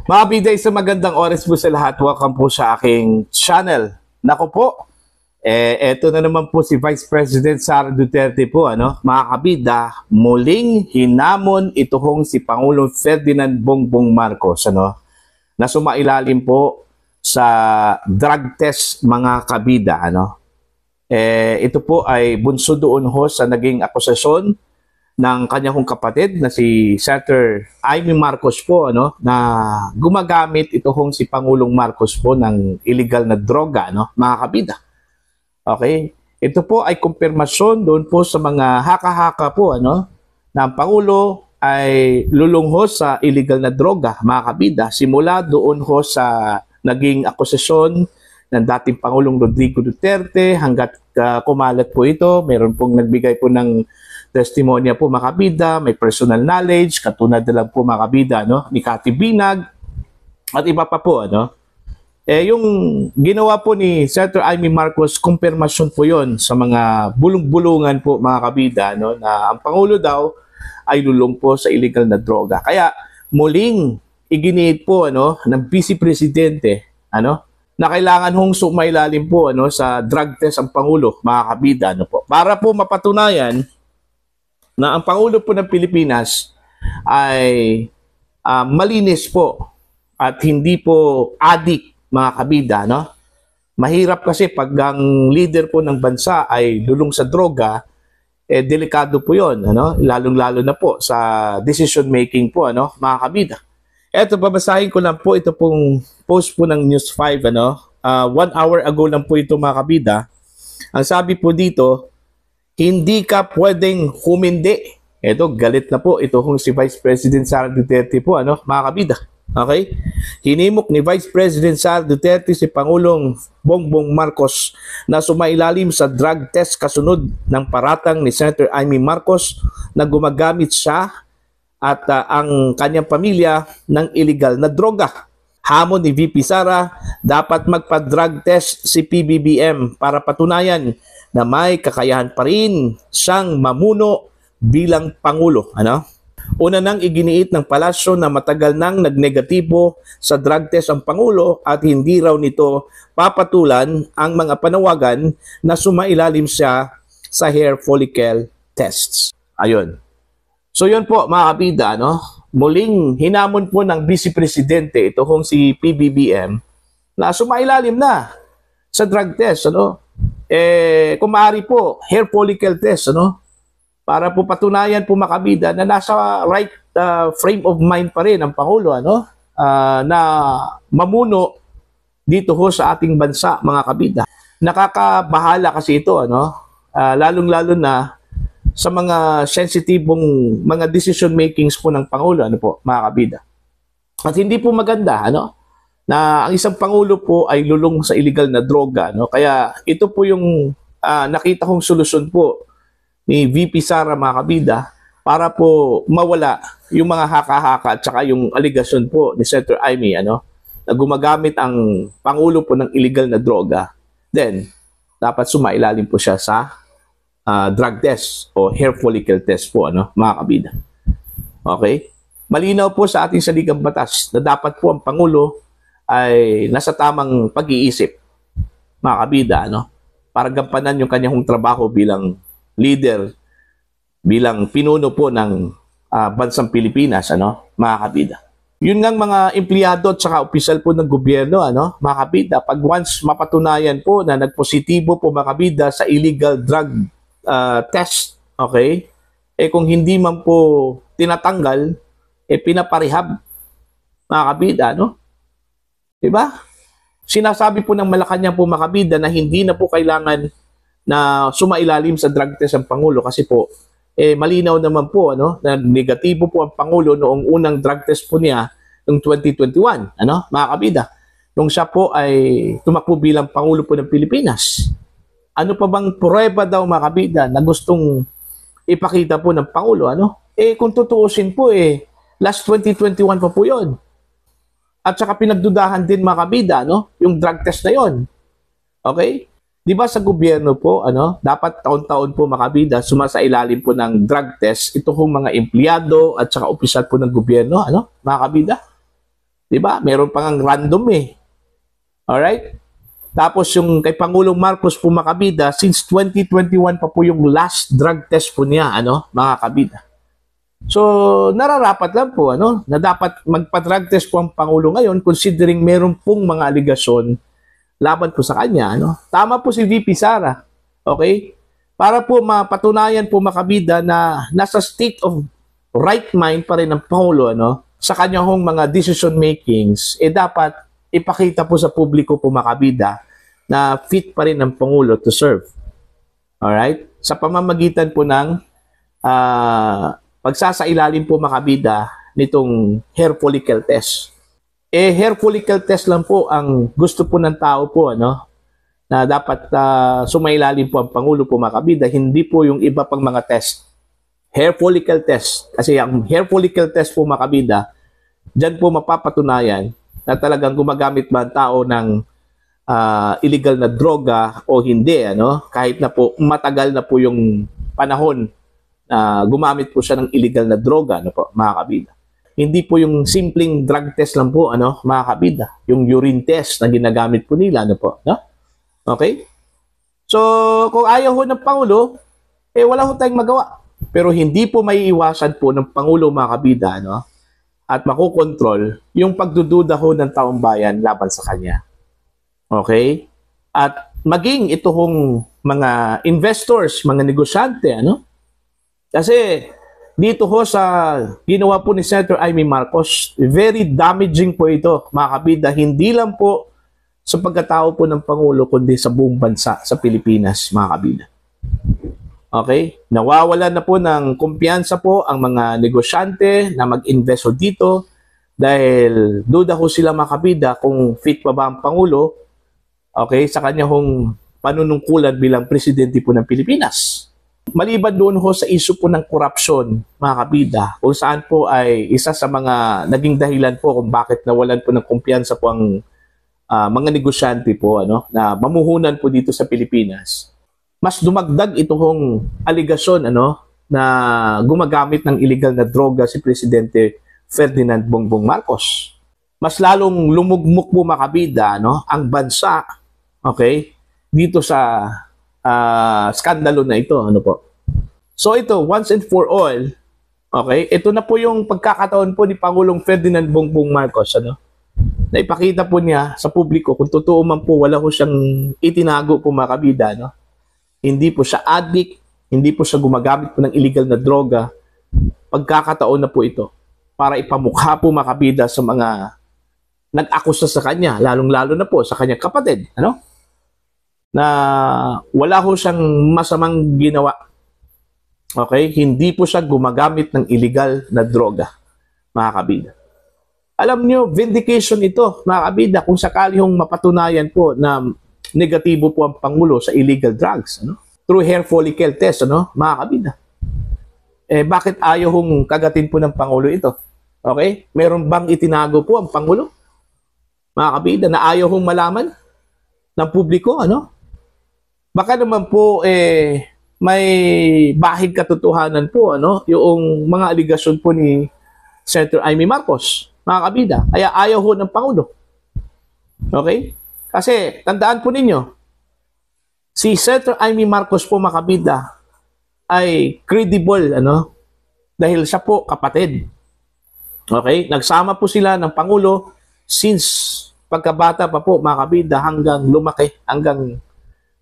Mga biday, sa magandang oras po sa lahat. Welcome po sa aking channel. Nako po, eto na naman po si Vice President Sara Duterte po, mga kabida, muling hinamon itong si Pangulong Ferdinand Bongbong Marcos, na sumailalim po sa drug test, mga kabida, ito po ay bunso doon ho sa naging akusasyon ng kanyang kapatid na si Senator Amy Marcos po, na gumagamit itong si Pangulong Marcos po ng illegal na droga, mga kabida. Okay? Ito po ay kumpirmasyon doon po sa mga haka-haka po, na ang Pangulo ay lulungho sa illegal na droga, mga kabida. Simula doon ho sa naging akusasyon ng dating Pangulong Rodrigo Duterte hanggat kumalat po ito. Meron pong nagbigay po ng testimonya po, mga kabida, may personal knowledge, katulad na lang po, mga kabida, ni Cathy Binag, at iba pa po, yung ginawa po ni Senator Amy Marcos, kumpirmasyon po yon sa mga bulong-bulungan po, mga kabida, na ang Pangulo daw ay lulong po sa illegal na droga. Kaya muling iginiit po, ng Vice Presidente, na kailangan hong sumailalim po, sa drug test ang Pangulo, mga kabida, po, para po mapatunayan na ang Pangulo po ng Pilipinas ay malinis po at hindi po adik, mga kabida. Mahirap kasi pag ang leader po ng bansa ay lulong sa droga, delikado po yun, lalong-lalo na po sa decision making po, mga kabida. Eto, babasahin ko lang po, ito pong post po ng News 5, 1 hour ago lang po ito, mga kabida. Ang sabi po dito, hindi ka pwedeng humindi. Ito, galit na po. Ito kung si Vice President Sara Duterte po, mga kabida. Okay? Hinimok ni Vice President Sara Duterte si Pangulong Bongbong Marcos na sumailalim sa drug test kasunod ng paratang ni Senator Amy Marcos na gumagamit siya at ang kanyang pamilya ng illegal na droga. Hamon ni VP Sara, dapat magpa-drug test si PBBM para patunayan na may kakayahan pa rin siyang mamuno bilang Pangulo. Una nang iginiit ng palasyo na matagal nang nagnegatibo sa drug test ang Pangulo at hindi raw nito papatulan ang mga panawagan na sumailalim siya sa hair follicle tests. Ayun. So yun po, mga kabida, muling hinamon po ng Vice Presidente ito kung si PBBM na sumailalim na sa drug test, kung maaari po, hair follicle test, para po patunayan po, mga kabida, na nasa right frame of mind pa rin ang Pangulo, na mamuno dito ho sa ating bansa, mga kabida. Nakakabahala kasi ito, lalong-lalo na sa mga sensitibong mga decision makings po ng Pangulo, mga kabida. At hindi po maganda, na ang isang Pangulo po ay lulong sa illegal na droga. Kaya ito po yung nakita kong solusyon po ni VP Sara, mga kabida, para po mawala yung mga haka-haka at saka yung aligasyon po ni Senator Amy, na gumagamit ang Pangulo po ng illegal na droga. Then, dapat sumailalim po siya sa drug test o hair follicle test po, mga kabida. Okay? Malinaw po sa ating saligang batas na dapat po ang Pangulo ay nasa tamang pag-iisip, mga kabida, para gampanan yung kanyang trabaho bilang leader, bilang pinuno po ng bansang Pilipinas, mga kabida. Yun ngang mga empleyado at saka opisyal po ng gobyerno, mga kabida, pag once mapatunayan po na nagpositibo po, mga kabida, sa illegal drug test, okay, kung hindi man po tinatanggal, pinaparehab, mga kabida, diba? Sinasabi po ng Malacanang po, mga kabida, na hindi na po kailangan na sumailalim sa drug test ang Pangulo kasi po, malinaw naman po, na negatibo po ang Pangulo noong unang drug test po niya noong 2021, mga kabida, nung siya po ay tumakbo bilang Pangulo po ng Pilipinas. Ano pa bang prueba daw, mga kabida, na gustong ipakita po ng Pangulo, kung tutuusin po, last 2021 pa po yun. At saka pinagdudahan din, mga kabida, yung drug test na yon. Okay? Di ba sa gobyerno po, dapat taon-taon po, mga kabida, sumasailalim po ng drug test ito hong mga empleyado at saka opisyal po ng gobyerno, mga kabida. Di ba? Meron pa ngang random eh. Alright? Tapos yung kay Pangulong Marcos po mga kabida, since 2021 pa po yung last drug test po niya, mga kabida. So, nararapat lang po, na dapat magpa-drug test po ang Pangulo ngayon considering meron pong mga aligasyon laban po sa kanya, Tama po si VP Sara, okay? Para po mapatunayan po mga kabida na nasa state of right mind pa rin ang Pangulo, sa kanyang mga decision makings, dapat ipakita po sa publiko po mga kabida na fit pa rin ang Pangulo to serve. Alright? Sa pamamagitan po ng pagsasailalim po mga kabida nitong hair follicle test. Hair follicle test lang po ang gusto po ng tao po, na dapat sumailalim po ang Pangulo po mga kabida, hindi po yung iba pang mga test. Hair follicle test. Kasi ang hair follicle test po mga kabida, dyan po mapapatunayan na talagang gumagamit ba ang tao ng illegal na droga o hindi, kahit na po matagal na po yung panahon na gumamit po siya ng illegal na droga, po, mga kabida. Hindi po yung simpleng drug test lang po, mga kabida. Yung urine test na ginagamit po nila, po, Okay? So, kung ayaw ho ng Pangulo, wala ho tayong magawa. Pero hindi po maiiwasan po ng Pangulo, mga kabida, at makukontrol yung pagdududa ho ng taong bayan laban sa kanya. Okay? At maging ito hong mga investors, mga negosyante, Kasi dito ho sa ginawa po ni Senator Amy Marcos, very damaging po ito, mga kabida, hindi lang po sa pagkatao po ng Pangulo, kundi sa buong bansa, sa Pilipinas, mga kabida. Okay? Nawawalan na po ng kumpiyansa po ang mga negosyante na mag-invest dito dahil duda ho sila mga kabida kung fit pa ba ang Pangulo, okay, sa kanya hong panunungkulan bilang presidente po ng Pilipinas. Maliban doon ho sa issue po ng korupsyon, mga kabida, kung saan po ay isa sa mga naging dahilan po kung bakit nawalan po ng kumpiyansa po ang mga negosyante po, na mamuhunan po dito sa Pilipinas. Mas dumagdag ito hong aligasyon, na gumagamit ng illegal na droga si Presidente Ferdinand Bongbong Marcos. Mas lalong lumugmok po mga kabida, ang bansa, okay, dito sa skandalo na ito, po. So ito, once and for all, okay, ito na po yung pagkakataon po ni Pangulong Ferdinand Bongbong Marcos, na ipakita po niya sa publiko kung totoo man po wala ko siyang itinago po mga kabida, Hindi po siya addict, hindi po siya gumagamit po ng illegal na droga. Pagkakataon na po ito para ipamukha po mga kabida sa mga nag-akusa sa kanya, lalong-lalo na po sa kanyang kapatid, na wala ho siyang masamang ginawa. Okay? Hindi po siya gumagamit ng illegal na droga, mga kabida. Alam nyo, vindication ito, mga kabida, kung sakali hong mapatunayan po na negatibo po ang Pangulo sa illegal drugs, through hair follicle test, mga kabida. Bakit ayaw hong kagatin po ng Pangulo ito? Okay? Meron bang itinago po ang Pangulo? Mga kabida, na ayaw hong malaman ng publiko, Baka naman po, may bahid katotohanan po, yung mga aligasyon po ni Senator Amy Marcos, mga kabida. Kaya ayaw ho ng Pangulo. Okay? Kasi, tandaan po ninyo, si Senator Amy Marcos po, mga kabida, ay credible, dahil siya po kapatid. Okay? Nagsama po sila ng Pangulo since pagkabata pa po, mga kabida, hanggang lumaki, hanggang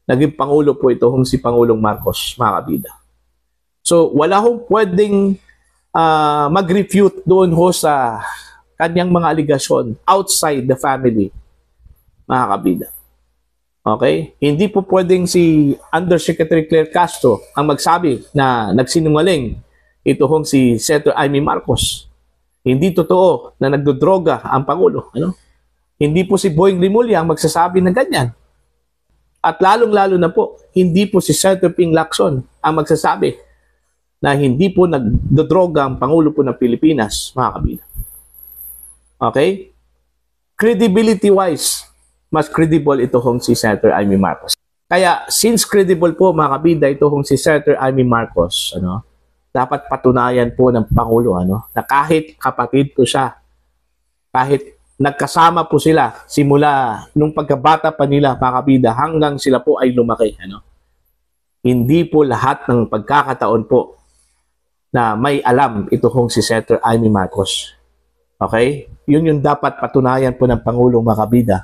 naging Pangulo po ito, si Pangulong Marcos, mga kabida. So, wala hong pwedeng mag-refute doon ho sa kanyang mga aligasyon outside the family, mga kabida. Okay? Hindi po pwedeng si Undersecretary Claire Castro ang magsabi na nagsinungaling ito hong si Senator Amy Marcos. Hindi totoo na nagdodroga ang Pangulo. Hindi po si Boying Rimulya ang magsasabi ng ganyan. At lalong-lalo na po, hindi po si Senator Ping Lacson ang magsasabi na hindi po nagdodroga ang Pangulo po ng Pilipinas, mga kabida. Okay? Credibility-wise, mas credible ito hong si Senator Amy Marcos. Kaya, since credible po, mga kabida, ito hong si Senator Amy Marcos, dapat patunayan po ng Pangulo, na kahit kapatid ko siya, kahit nagkasama po sila simula nung pagkabata pa nila, mga kabida, hanggang sila po ay lumaki. Ano? Hindi po lahat ng pagkakataon po na may alam ito kung si Senator Amy Marcos. Okay? Yun yung dapat patunayan po ng Pangulong, mga kabida,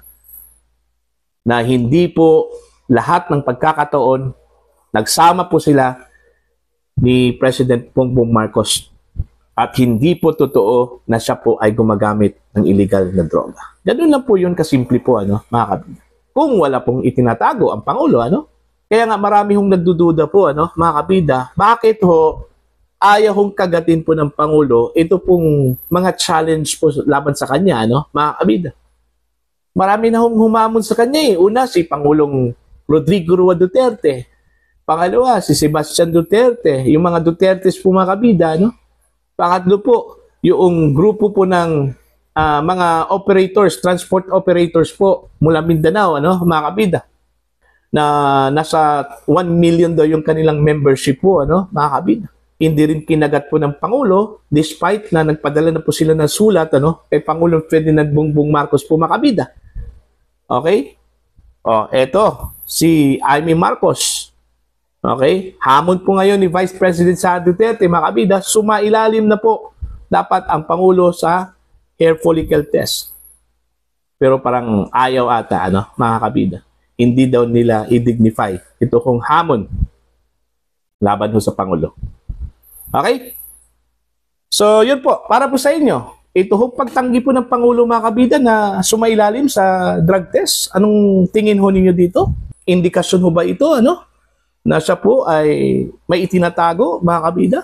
na hindi po lahat ng pagkakataon nagsama po sila ni President Bongbong Marcos at hindi po totoo na siya po ay gumagamit ng illegal na droga. Ganun lang po yun kasimple po, ano, mga kabida. Kung wala pong itinatago ang Pangulo, ano? Kaya nga marami hong nagdududa po, ano, mga kabida, bakit ho ayaw hong kagatin po ng Pangulo ito pong mga challenge po laban sa kanya, ano, mga kabida. Marami na hong humamon sa kanya eh. Una, si Pangulong Rodrigo Roa Duterte. Pangalawa, si Sebastian Duterte. Yung mga Dutertes po, mga kabida, no? Pangatlo po, yung grupo po ng mga operators, transport operators po mula Mindanao, ano, mga kabida, na nasa 1 million daw yung kanilang membership po, ano, mga kabida. Hindi rin kinagat po ng Pangulo despite na nagpadala na po sila ng sulat, ano, kay Pangulong Ferdinand Bongbong Marcos po, mga kabida. Okay? O, eto, si Amy Marcos. Okay? Hamon po ngayon ni Vice President Sara Duterte, mga kabida, sumailalim na po dapat ang Pangulo sa hair follicle test. Pero parang ayaw ata, ano, mga kabida. Hindi daw nila i-dignify ito kung hamon laban ho sa Pangulo. Okay? So, yun po. Para po sa inyo, ito ho pagtanggi po ng Pangulo, mga kabida, na sumailalim sa drug test. Anong tingin ho ninyo dito? Indikasyon ho ba ito, ano? Na siya po ay may itinatago, mga kabida,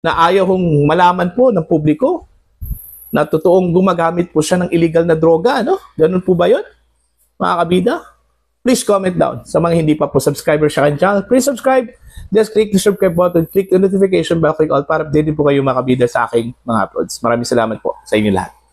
na ayaw hong malaman po ng publiko na totoong gumagamit po siya ng illegal na droga, ano? Ganun po ba yun, mga kabida? Please comment down. Sa mga hindi pa po subscriber sa aking channel, please subscribe. Just click the subscribe button, click the notification bell, click all para update din po kayo, mga kabida, sa aking mga uploads. Maraming salamat po sa inyo lahat.